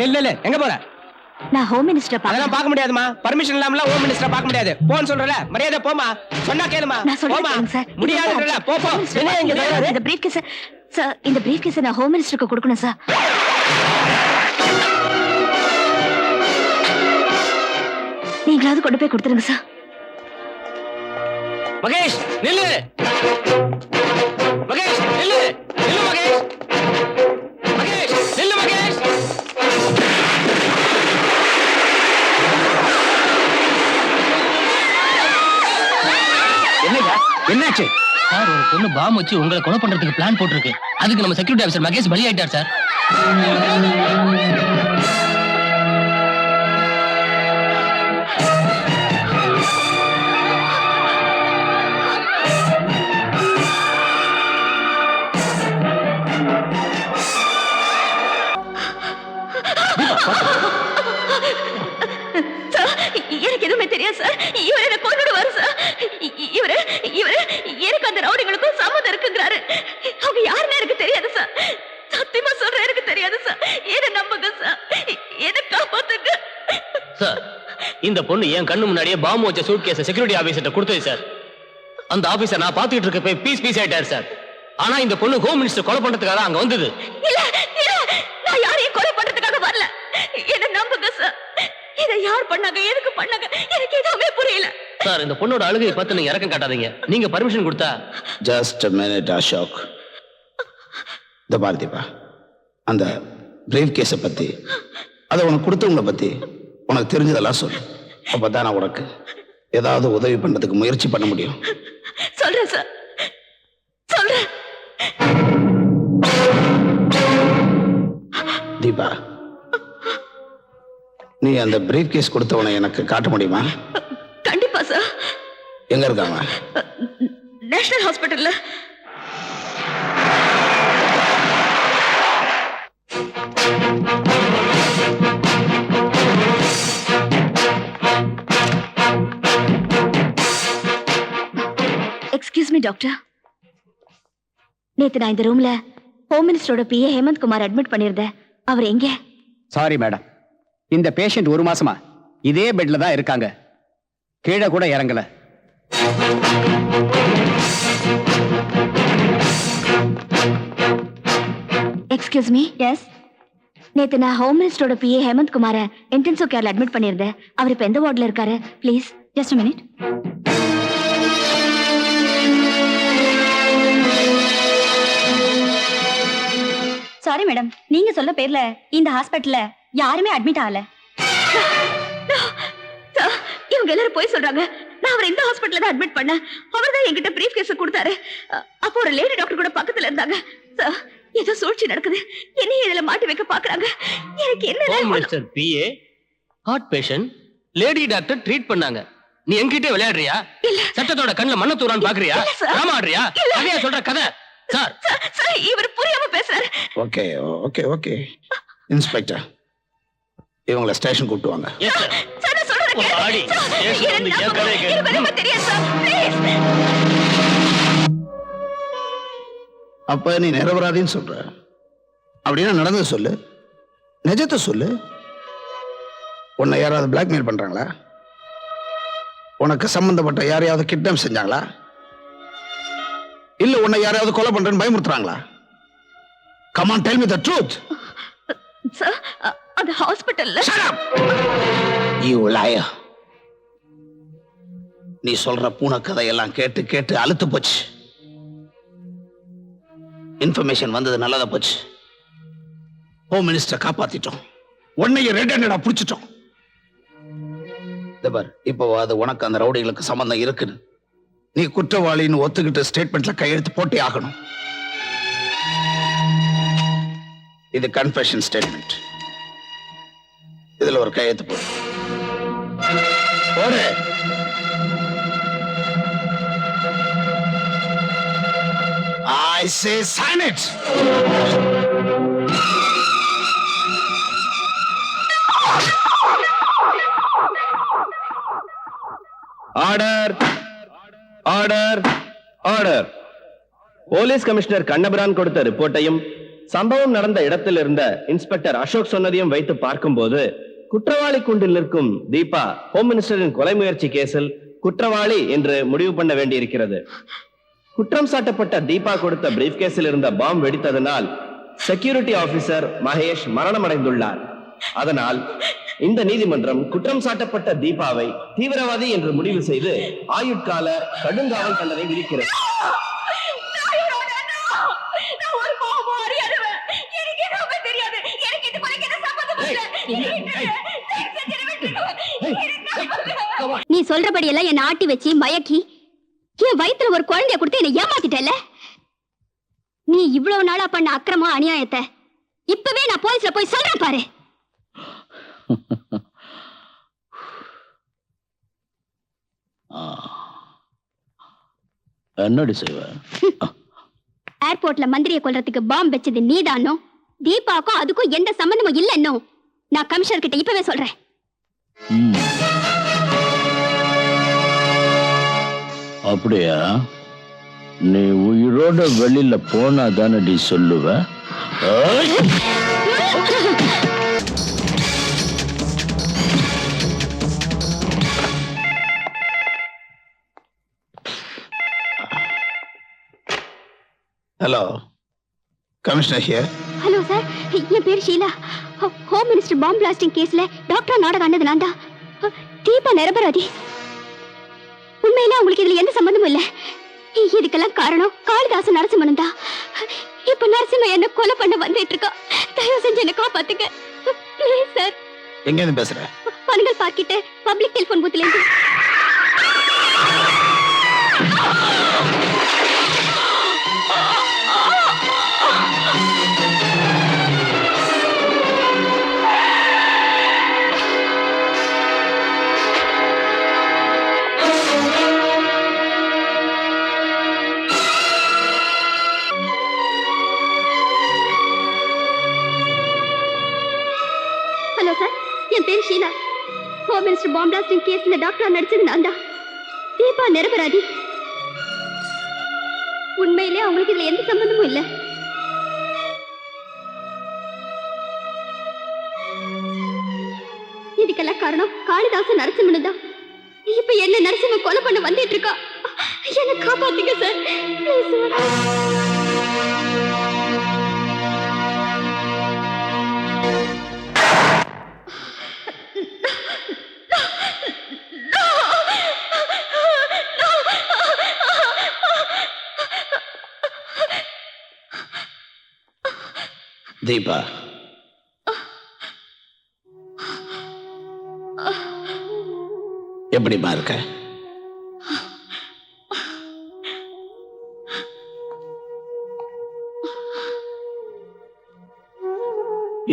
நில்லு எங்க போற? நான் ஹோம் மினிஸ்டர் அதெல்லாம் பார்க்க முடியாதுமா. பர்மிஷன் இல்லாம ஹோம் மினிஸ்டர் பார்க்க முடியாது. போன்னு சொல்றல, மரியாதை போமா. சொன்னா கேளுமா. நான் சொல்றேன் சார். முடியாதுன்றல, போ போ. என்ன இங்க தராரு? இந்த பிரீஃப் கேஸ் சார், இந்த பிரீஃப் கேஸ் நான் ஹோம் மினிஸ்டருக்கு கொடுக்கணும் சார். நீங்களாவது கொண்டு போய் கொடுத்துருங்க சார். மகேஷ் நில்லு. மகேஷ் நில்லு. நில்லு மகேஷ். மகேஷ் நில்லு மகேஷ். என்னங்க என்னாச்சு சார்? ஒரு பொண்ணு பாம் வச்சு உங்களை கொலை பண்றதுக்கு பிளான் போட்டுருக்கு. அதுக்கு நம்ம செக்யூரிட்டி ஆஃபீசர் மகேஷ் பலி ஆயிட்டார் சார். எனக்கு எதுவுமே தெரியாது சார். இவர் என்ன கொன்னுடுவாரு சார். இவரு இவரு எனக்கு அந்த ரவுடிங்களுக்கும் சம்மதம் இருக்குங்கிறாரு. அவங்க யாருன்னு எனக்கு தெரியாது சார். சத்தியமா சொல்றேன், எனக்கு தெரியாது சார். என்ன நம்புங்க சார். என்ன காப்பாத்துங்க சார். இந்த பொண்ணு என் கண்ணு முன்னாடியே பாம்பு வச்ச சூட் கேஸ செக்யூரிட்டி ஆபீசர்ட்ட கொடுத்தது சார். அந்த ஆபீசர் நான் பாத்துக்கிட்டு இருக்க போய் பீஸ் ஆயிட்டாரு சார். ஆனா இந்த பொண்ணு ஹோம் மினிஸ்டர் கொலை பண்றதுக்காக அங்க வந்தது. இல்ல இல்ல, நான் யாரையும் கொலை பண்றதுக்காக வரல. என்ன நம்புங்க சார். இதை யார் பண்ணாங்க, எதுக்கு பண்ணாங்க, எனக்கு எதுவுமே புரியல சார். இந்த பொண்ணோட அழுகையை பார்த்து நீங்க இறக்கம் காட்டாதீங்க. நீங்க பர்மிஷன் கொடுத்தா. Just a minute Ashok. இந்த பார்த்திப்பா, அந்த பிரீஃப் கேஸை பத்தி, அதை உனக்கு கொடுத்தவங்களை பத்தி உனக்கு தெரிஞ்சதெல்லாம் சொல்லு. அப்பதான் நான் உனக்கு ஏதாவது உதவி பண்றதுக்கு முயற்சி பண்ண முடியும். சொல்றேன் சார், சொல்றேன். தீபா, நீ அந்த பிரீஃப் கேஸ் கொடுத்தவனை எனக்கு காட்ட முடியுமா? கண்டிப்பா சார். எங்க இருக்காங்க? நேஷனல் ஹாஸ்பிட்டல்ல. Excuse me doctor. நேத்து நான் இந்த ரூம்ல ஹோம் மினிஸ்டரோட பிஏ ஹேமந்த் குமார் அட்மிட் பண்ணியிருந்தேன். அவர் எங்க? சாரி மேடம், இந்த பேஷண்ட் ஒரு மாசமா இதே பெட்ல தான் இருக்காங்க. கீழே கூட இறங்கல. Excuse me. எஸ். நேத்து நான் ஹோம் மினிஸ்டரோட பிஏ ஹேமந்த் குமார இன்டென்சிவ் கேர்ல அட்மிட் பண்ணியிருந்தேன். அவர் இப்ப எந்த வார்டுல இருக்காரு? Please just a minute. Sorry madam, நீங்க சொல்ல பேர்ல இந்த ஹாஸ்பிட்டல்ல யாருமே அட்மிட் ஆகல. இவங்க எல்லாரும் போய் சொல்றாங்க. நான் அவரை இந்த ஹாஸ்பிட்டல்ல தான் அட்மிட் பண்ணேன். அவர் தான் என்கிட்ட பிரீஃப் கேஸ் கொடுத்தாரு. அப்போ ஒரு லேடி டாக்டர் கூட பக்கத்துல இருந்தாங்க. ஏதோ சூழ்ச்சி நடக்குது. என்னையும் இதுல மாட்டி வைக்க பாக்குறாங்க. எனக்கு என்ன? Home minister PA heart patient lady doctor treat பண்ணாங்க. நீ என்கிட்ட விளையாடுறியா? சட்டத்தோட கண்ணுல மண்ண தூரான்னு பாக்குறியா? ராமா ஆடுறியா? அதையா சொல்ற கதை சார்? இவர் புரியாம பேசுறாரு. ஓகே ஓகே ஓகே இன்ஸ்பெக்டர், இவங்கள ஸ்டேஷன் கூப்பிட்டு வாங்க. Yes sir. அப்ப நீ நிரபராதின்னு சொல்ற. அப்படின்னா நடந்தது சொல்லு, நிஜத்தை சொல்லு. உன்னை யாராவது பிளாக்மெயில் பண்றாங்களா? உனக்கு சம்பந்தப்பட்ட யாரையாவது கிட்னாப் செஞ்சாங்களா? இல்ல உன்னை யாரையாவது கொலை பண்றேன்னு பயமுறுத்துறாங்களா? Come on, tell me the truth. Sir, அந்த ஹாஸ்பிடல்ல. Shut up. You liar. நீ சொல்ற பூனை கதையெல்லாம் கேட்டு கேட்டு அலுத்து போச்சு. இன்ஃபர்மேஷன் வந்தது நல்லதா போச்சு. ஹோம் மினிஸ்டர் காப்பாத்திட்டோம். உன்னைய ரெட் ஹேண்டடா புடிச்சிட்டோம். தபர், இப்போ அது உனக்கு அந்த ரவுடிகளுக்கு சம்பந்தம் இருக்குன்னு நீ குற்றவாளின்னு ஒத்துக்கிட்டு ஸ்டேட்மெண்ட்ல கையெழுத்து போட்டே ஆகணும். இது கன்ஃபெஷன் ஸ்டேட்மெண்ட். இதுல ஒரு கையெழுத்து போடு. I say sign it. Order order order. Police commissioner Kannabiran கொடுத்த ரிப்போர்ட்டையும் சம்பவம் நடந்த இடத்தில் இருந்த இன்ஸ்பெக்டர் அசோக் சொன்னதையும் வைத்து பார்க்கும்போது குற்றவாளி கூண்டில் நிற்கும் தீபா ஹோம் மினிஸ்டரின் கொலை முயற்சி கேஸில் குற்றவாளி என்று முடிவு பண்ண வேண்டியிருக்கிறது. குற்றம் சாட்டப்பட்ட தீபா கொடுத்த பிரீஃப் கேஸில் இருந்த பாம் வெடித்ததனால் செக்யூரிட்டி ஆபீசர் மகேஷ் மரணம் அடைந்துள்ளார். அதனால் இந்த நீதிமன்றம் குற்றம் சாட்டப்பட்ட தீபாவை தீவிரவாதி என்று முடிவு செய்து ஆயுட்கால கடுங்காவல் தண்டனை விதிக்கிறது. நீ சொல்றபடி எல்லாம் என்ன ஆட்டி வச்சு மயக்கி என் வயித்துல ஒரு குழந்தைய கொடுத்து என்ன ஏமாத்திட்டல. நீ இவ்வளவு நாளா பண்ண அக்கிரமா அநியாயத்தை இப்பவே நான் போலீஸ்ல போய் சொல்றேன் பாரு. என்னடி செய்வ? ஏர்போர்ட்ல மந்திரியை கொல்றதுக்கு பாம்பு வச்சது நீதானோ? தீபாக்கும் அதுக்கும் எந்த சம்பந்தமும் இல்லைன்னோ நான் கமிஷனர் கிட்ட இப்பவே சொல்றேன். அப்படியா? நீ உயிரோட வெளியில போனா தானடி சொல்லுவ. Hello, commissioner here. Hello sir, என் பேர் ஷீலா. ஹோம் மினிஸ்டர் பாம்பு பிளாஸ்டிங் கேஸ்ல டாக்டர் நாடகம் ஆனது நான் தான். தீபா நிரபராதி. உண்மையில உங்களுக்கு இதுல எந்த சம்பந்தமும் இல்ல. இதுக்கெல்லாம் காரணம் காளிதாசன் நரசிம்மன் தான். இப்ப நரசிம்ம என்ன கொலை பண்ண வந்துட்டு இருக்கா. தயவு செஞ்சு என்ன காப்பாத்துங்க சார். எங்க இருந்து பேசுற? பனங்கல் பார்க்கிட்ட பப்ளிக் டெலிபோன் பூத்ல இருந்து. ஹலோ சார், என் பேர் ஷீலா. ஹோம் மினிஸ்டர் பாம்பு பிளாஸ்டிங் கேஸ்ல டாக்டர் நடிச்சது நான் தான். தீபா நிரபராதி. உண்மையிலே அவங்களுக்கு இதுல எந்த சம்பந்தமும் இல்ல. இதுக்கெல்லாம் காரணம் காளிதாசன் நரசிம்மன் தான். இப்ப என்ன நரசிம்ம கொலை பண்ண வந்துட்டு இருக்கா. என்ன காப்பாத்துங்க சார். தீபா, எப்படிமா இருக்க?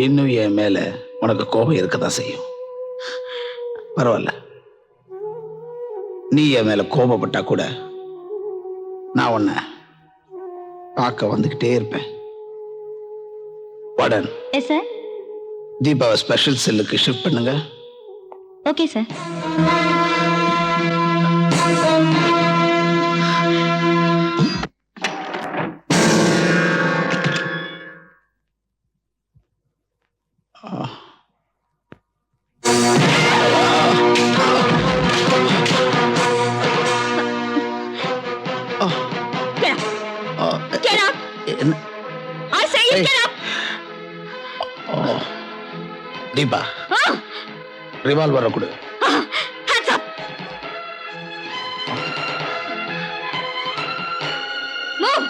இன்னும் என் மேல உனக்கு கோபம் இருக்கதான் செய்யும். பரவாயில்ல, நீ என் மேல கோபப்பட்டா கூட நான் உன்னை பார்க்க வந்துகிட்டே இருப்பேன். Warden, yes sir. தீபாவை ஸ்பெஷல் செல்லுக்கு ஷிஃப்ட் பண்ணுங்க. Okay sir. Get up! I say you get up! Deepa, ரிவால்வரை கொடு. Hands up! Move!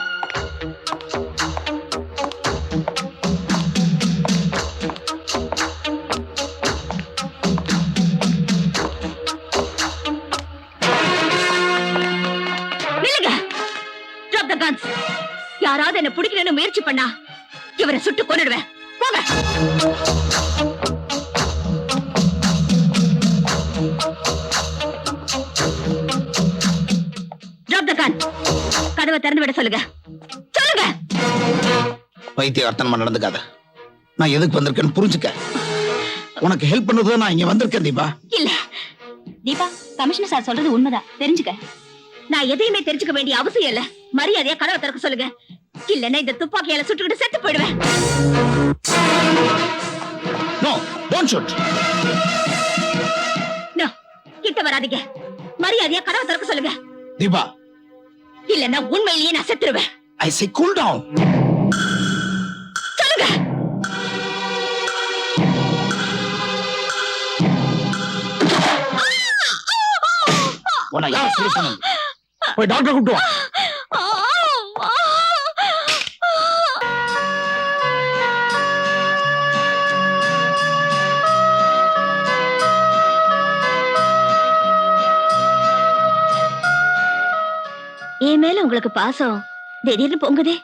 நில்லுங்க! Drop the guns! யாராவது என்ன பிடிக்கணும்னு முயற்சி பண்ணா இவரை சுட்டு கொன்னுடுவேன். போங்க! கதவை திறந்து விட சொல்லுங்க. சொல்லுங்க. வைத்தியர்த்தனமா நடந்துக்காத. நான் எதுக்கு வந்திருக்கேன்னு புரிஞ்சுக்க. உனக்கு ஹெல்ப் பண்ணதுதான் நான் இங்க வந்திருக்கேன் தீபா. இல்ல தீபா, கமிஷனர் சார் சொல்றது உண்மைதான். தெரிஞ்சுக்க. நான் எதையுமே தெரிஞ்சுக்க வேண்டிய அவசியம் இல்ல. மரியாதையா கதவை திறக்க சொல்லுங்க. இல்லன்னா இந்த துப்பாக்கியால சுட்டுக்கிட்டு செத்து போயிடுவேன். No don't shoot. நோ, கிட்ட வராதீங்க. மரியாதையா கதவை திறக்க சொல்லுங்க. தீபா, இல்லன்னா உண்மையிலேயே நான் செத்துருவேன். ஐ சே கூல் டவுன். சொல்லுங்க. உன்னை யார் சொல்லி சொன்னது? போய் டாக்டர் கூப்பிட்டு வா. என் மேல உங்களுக்கு பாசம் திடீர்னு பொங்குதே.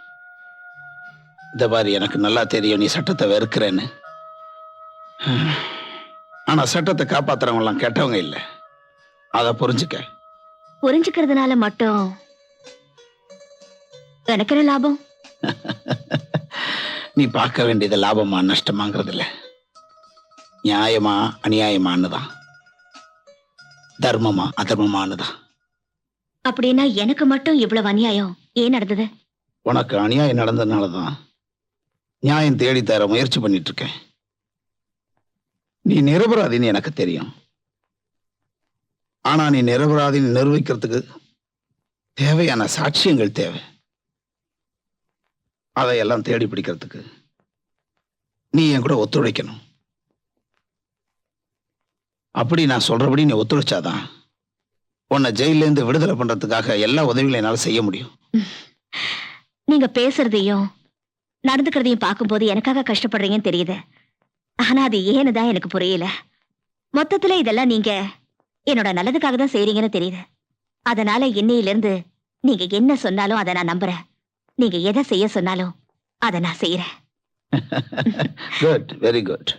இந்த மாதிரி எனக்கு நல்லா தெரியும் நீ சட்டத்தை வெறுக்கிறேன்னு. ஆனா சட்டத்தை காப்பாத்துறவங்க எல்லாம் கெட்டவங்க இல்ல, அத புரிஞ்சுக்க. புரிஞ்சுக்கிறதுனால மட்டும் எனக்கு என்ன லாபம்? நீ பார்க்க வேண்டியது லாபமா நஷ்டமாங்கிறது இல்ல, நியாயமா அநியாயமானுதான், தர்மமா அதர்மமானுதான். அப்படின்னா எனக்கு மட்டும் இவ்வளவு அநியாயம் ஏன் நடந்தது? உனக்கு அநியாயம் நடந்ததுனாலதான் நியாயம் தேடி தர முயற்சி பண்ணிட்டு இருக்கேன். நீ நிரபராதின்னு எனக்கு தெரியும். ஆனா நீ நிரபராதின்னு நிரூபிக்கிறதுக்கு தேவையான சாட்சியங்கள் தேவை. அதையெல்லாம் தேடி பிடிக்கிறதுக்கு நீ என் கூட ஒத்துழைக்கணும். அப்படி நான் சொல்றபடி நீ ஒத்துழைச்சாதான் உன்னை ஜெயில இருந்து விடுதலை பண்றதுக்காக எல்லா உதவிகளையும் என்னால செய்ய முடியும். நீங்க பேசுறதையும் நடந்துக்கிறதையும் பார்க்கும்போது எனக்காக கஷ்டப்படுறீங்கன்னு தெரியுது. ஆனா அது ஏன்னுதான் எனக்கு புரியல. மொத்தத்துல இதெல்லாம் நீங்க என்னோட நல்லதுக்காக தான் செய்றீங்கன்னு தெரியுது. அதனால இன்னையிலிருந்து நீங்க என்ன சொன்னாலும் அதை நான் நம்புறேன். நீங்க எதை செய்ய சொன்னாலும் அதை நான் செய்யறேன். Good, very good.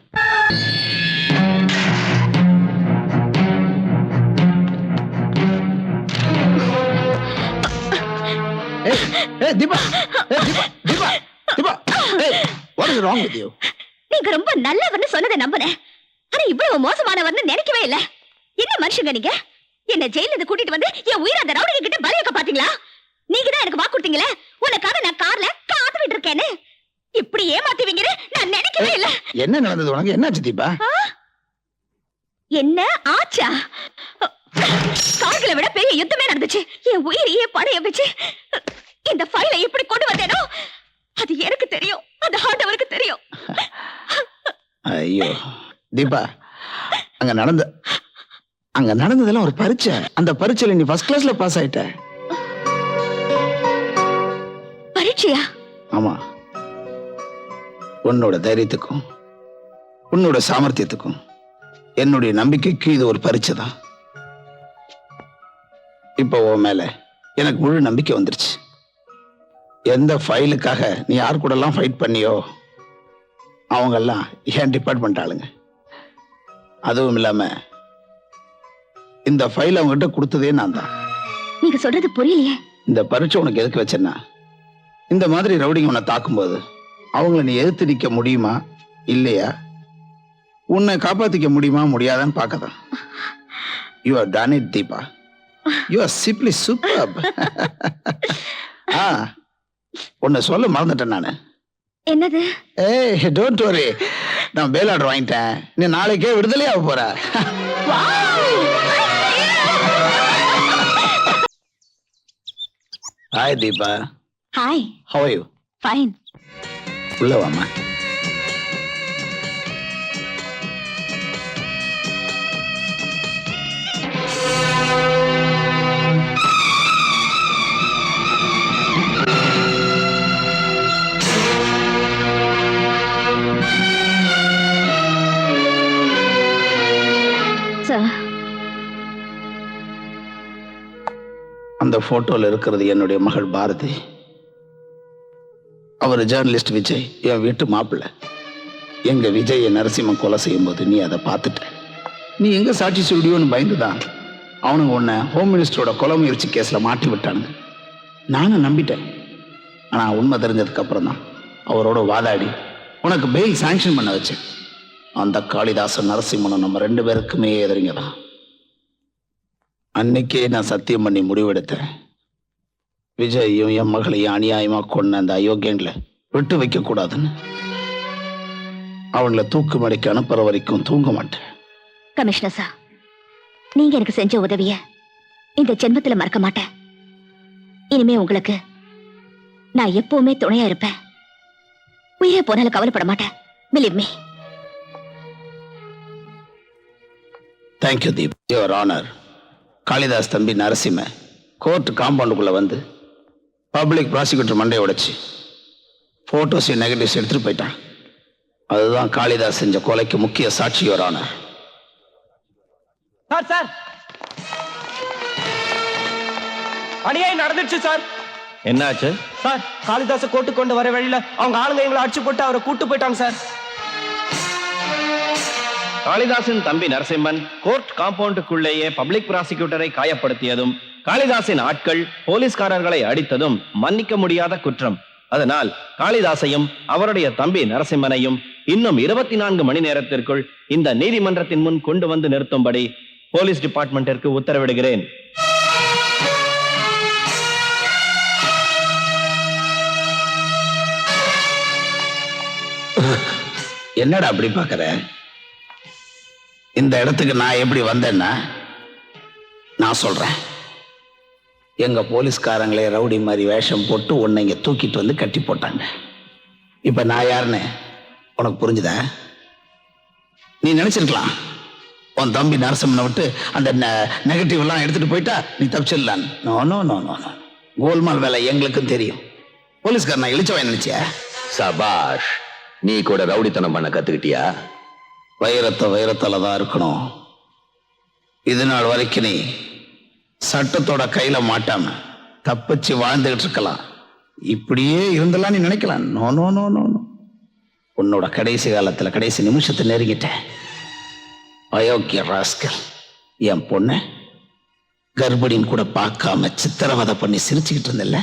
Deepa, Deepa, Deepa, Deepa. What is wrong with you? நீங்க ரொம்ப நல்லவர்னு சொன்னதை நம்புறேன். ஆனா இவ்வளவு மோசமானவர்னு நினைக்கவே இல்ல. என்ன மனுஷங்க நீங்க? என்ன ஜெயில இருந்து கூட்டிட்டு வந்து என் உயிரை அந்த ரவுடிங்க கிட்ட பலி வைக்க பாத்தீங்களா? நீங்க தான் எனக்கு வாக்கு கொடுத்தீங்களே, உனக்காக நான் கார்ல காத்துக்கிட்டு இருக்கேன்னு. இப்படி ஏமாத்துவீங்கன்னு நான் நினைக்கவே இல்ல. என்ன நடந்தது உனக்கு? என்னாச்சு தீபா? என்ன ஆச்சா? கார்களை விட பெரிய யுத்தமே நடந்துச்சு. என் உயிரையே படைய வச்சு இந்த ஃபைலை எப்படி கொண்டு வந்தேனோ அது எனக்கு தெரியும், அந்த ஆண்டவருக்கு தெரியும். ஐயோ தீபா, அங்க நடந்ததெல்லாம் ஒரு பரீட்சை. அந்த பரீட்சையில நீ ஃபர்ஸ்ட் கிளாஸ்ல பாஸ் ஆயிட்ட. பரீட்சையா? ஆமா. உன்னோட தைரியத்துக்கும் உன்னோட சாமர்த்தியத்துக்கும் என்னுடைய நம்பிக்கைக்கு இது ஒரு பரீட்சை தான். இப்போ உன் மேல எனக்கு முழு நம்பிக்கை வந்துருச்சு. எந்த ஃபைலுக்காக நீ யார் கூட எல்லாம் ஃபைட் பண்ணியோ அவங்க எல்லாம் என் டிபார்ட்மெண்ட் ஆளுங்க. அதுவும் இல்லாம இந்த ஃபைல் அவங்ககிட்ட கொடுத்ததே நான் தான். நீங்க சொல்றது புரியலையே. இந்த பரீட்சை உனக்கு எதுக்கு வச்சேன்னா, இந்த மாதிரி ரவுடிங்க உன்னை தாக்கும்போது அவங்கள நீ எதிர்த்து நிக்க முடியுமா இல்லையா, உன்னை காப்பாத்திக்க முடியுமா முடியாதான்னு பார்க்கதான். You are done it Deepa. You are simply superb. உன்னை சொல்ல மறந்துட்டேன் நானு. என்னது? ஏய் டோன்ட் வரி, நான் பேல் ஆர்டர் வாங்கிட்டேன். நீ நாளைக்கே விடுதலையாக போற. Hi Deepa. Hi. How are you? Fine. உள்ள வாமா. அந்த போட்டோல இருக்கிறது என்னுடைய மகள் பாரதி. அவர் ஜேர்னலிஸ்ட் விஜய், என் வீட்டு மாப்பிள்ளை. எங்க விஜயை நரசிம்மன் கொலை செய்யும் போது நீ அதை பார்த்துட்ட. நீ எங்க சாட்சி சொல்லியோன்னு பயந்துதான் அவனுங்க உன்னை ஹோம் மினிஸ்டரோட கொலை முயற்சி கேஸ்ல மாட்டி விட்டானுங்க. நானும் நம்பிட்டேன். ஆனா உண்மை தெரிஞ்சதுக்கு அப்புறம் தான் அவரோட வாதாடி உனக்கு பெயில் சாங்ஷன் பண்ண வச்சேன். அந்த காளிதாசன் நரசிம்மனும் நம்ம 2 பேருக்குமே எதிரிங்க தான். அன்னைக்கே நான் சத்தியம் பண்ணி முடிவெடுத்தேன், விஜயையும் என் மகளையும் அநியாயமா கொன்ன அந்த அயோக்கியங்களை விட்டு வைக்க கூடாதுன்னு அவங்கள தூக்கு மடைக்கு அனுப்புற வரைக்கும் தூங்க மாட்டேன். கமிஷனர் சார், நீங்க எனக்கு செஞ்ச உதவிய இந்த ஜென்மத்துல மறக்க மாட்டேன். இனிமே உங்களுக்கு நான் எப்பவுமே துணையா இருப்பேன். உயிரே போனாலும் கவலைப்பட மாட்டேன். Believe me. Thank you Deep. Your honour, Kalidas தம்பி நரசிம்ம கோர்ட் காம்பவுண்டுக்குள்ள வந்து பப்ளிக் ப்ராசிக்யூட்டர் மண்டையை உடைச்சு போட்டோஸ் நெகட்டிவ்ஸ் எடுத்துட்டு போயிட்டான். அதுதான் காளிதாஸ் செஞ்ச கொலைக்கு முக்கிய சாட்சி. Your honour. சார் சார், அநியாயம் நடந்துச்சு சார். என்னாச்சு சார்? காளிதாச கோர்ட்டு கொண்டு வர வழியில அவங்க ஆளுங்க எங்களை அடிச்சு போட்டு அவரை கூட்டு போயிட்டாங்க சார். காளிதாசின் தம்பி நரசிம்மன் கோர்ட் காம்பவுண்டுக்குள்ளேயே பப்ளிக் ப்ராசிக்யூட்டரை காயப்படுத்தியதும் காளிதாசின் ஆட்கள் போலீஸ்காரர்களை அடித்ததும் மன்னிக்க முடியாத குற்றம். அதனால் காளிதாசையும் அவருடைய தம்பி நரசிம்மனையும் இன்னும் 24 மணி நேரத்திற்குள் இந்த நீதிமன்றத்தின் முன் கொண்டு வந்து நிறுத்தும்படி போலீஸ் டிபார்ட்மெண்டிற்கு உத்தரவிடுகிறேன். என்னடா அப்படி பாக்குற? இந்த இடத்துக்கு நான் எப்படி வந்தேன்னா நான் சொல்றேன். எங்க போலீஸ்காரங்களே ரவுடி மாதிரி வேஷம் போட்டு உன்னை இங்க தூக்கிட்டு வந்து கட்டி போட்டாங்க. இப்ப நான் யாருன்னு உனக்கு புரிஞ்சுதா? நீ நினைச்சிருக்கலாம் உன் தம்பி நரசிம்மனை விட்டு அந்த நெகட்டிவ் எல்லாம் எடுத்துட்டு போயிட்டா நீ தப்பிச்சிடலான்னு. No no no no no. கோல்மால் வேலை எங்களுக்கும் தெரியும். போலீஸ்காரன் நான் இழிச்சவன் நினைச்சியா? சபாஷ், நீ கூட ரவுடித்தனம் பண்ண கத்துக்கிட்டியா? வைரத்தால தான் இருக்கணும். இது நாள் வரைக்கும் நீ சட்டத்தோட கையில மாட்டாம தப்பிச்சு வாழ்ந்துகிட்டு இருக்கலாம். இப்படியே இருந்தெல்லாம் நீ நினைக்கலாம். No no no no no. உன்னோட கடைசி காலத்துல கடைசி நிமிஷத்தை நெருங்கிட்டேன். அயோக்கிய ராஸ்கல். என் பொண்ணு கர்ப்பிணின்னு கூட பார்க்காம சித்திரவதை பண்ணி சிரிச்சுக்கிட்டு இருந்தில்ல?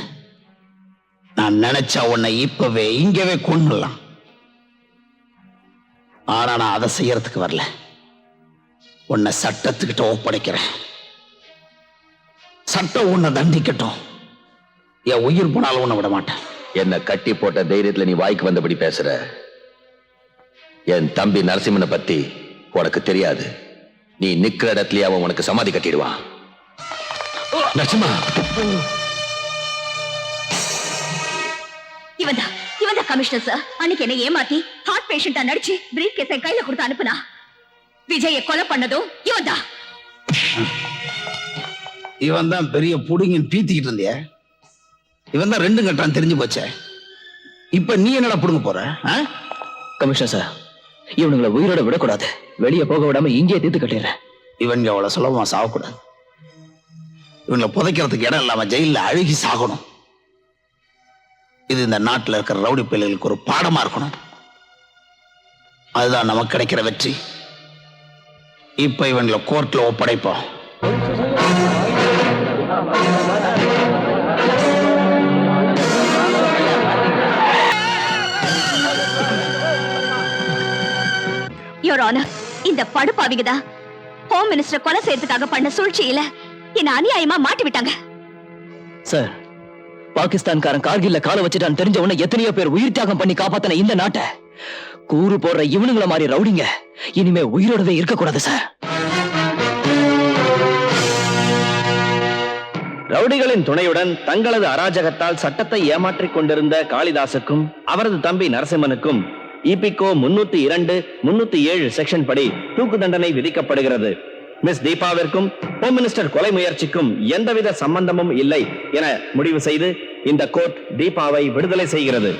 நான் நினைச்சா உன்னை இப்பவே இங்கவே கொண்டுலாம். ஆனா நான் அதை செய்யறதுக்கு வரல. உன்னை சட்டத்துக்கிட்ட ஒப்படைக்கிறேன். சட்டம் உன்னை தண்டிக்கட்டும். என் உயிர் போனாலும் உன்னை விட மாட்டேன். என்ன கட்டி போட்ட தைரியத்துல நீ வாய்க்கு வந்தபடி பேசுற. என் தம்பி நரசிம்மனை பத்தி உனக்கு தெரியாது. நீ நிக்கிற இடத்துலயே அவன் உனக்கு சமாதி கட்டிடுவான். நரசிம்மா, இவன்தான் கமிஷனர் சார். அன்னைக்கு என்ன ஏமாத்தி ஹார்ட் பேஷண்டா நடிச்சு பிரீஃப் கேஸை கையில கொடுத்து அனுப்புனா. விஜய கொலை பண்ணதும் இவன்தான். இவன் தான் பெரிய புடுங்கின் பீத்திக்கிட்டு இருந்திய. இவன் தான் 2 கட்டான் தெரிஞ்சு போச்சே. இப்ப நீ என்னடா புடுங்க போற? கமிஷனர் சார், இவனுங்களை உயிரோட விடக்கூடாது. வெளியே போக விடாம இங்கே தீர்த்து கட்டிடுறேன். இவங்க அவ்வளவு சுலபமா சாகக்கூடாது. இவங்களை புதைக்கிறதுக்கு இடம் இல்லாம ஜெயில அழுகி சாகணும். இது இந்த நாட்டில் இருக்கிற ரவுடி பிள்ளைகளுக்கு ஒரு பாடமா இருக்கணும். அதுதான் நமக்கு கிடைக்கிற வெற்றி. இப்ப இவங்களை கோர்ட்ல ஒப்படைப்போம். யுவர் ஆனர், இந்த படுபாவிங்கதா ஹோம் மினிஸ்டர் கொலை செய்யறதுக்காக பண்ண சூழ்ச்சியில என்ன அநியாயமா மாட்டி விட்டாங்க. சார், பாகிஸ்தான்காரன் கார்கில்ல கால வச்சுட்டான்னு தெரிஞ்ச உடனே எத்தனையோ பேர் உயிர் தியாகம் பண்ணி காப்பாத்தின இந்த நாட்டை கூறு போடுற இவனுங்கள மாதிரி ரவுடிங்க இனிமே உயிரோடவே இருக்கக்கூடாது சார். ரவுடிகளின் துணையுடன் தங்களது அராஜகத்தால் சட்டத்தை ஏமாற்றிக் கொண்டிருந்த காளிதாசுக்கும் அவரது தம்பி நரசிம்மனுக்கும் இபிகோ 302, 307 செக்ஷன் படி தூக்கு தண்டனை விதிக்கப்படுகிறது. மிஸ் தீபாவிற்கும் ஹோம் மினிஸ்டர் கொலை முயற்சிக்கும் எந்தவித சம்பந்தமும் இல்லை என முடிவு செய்து இந்த கோர்ட் தீபாவை விடுதலை செய்கிறது.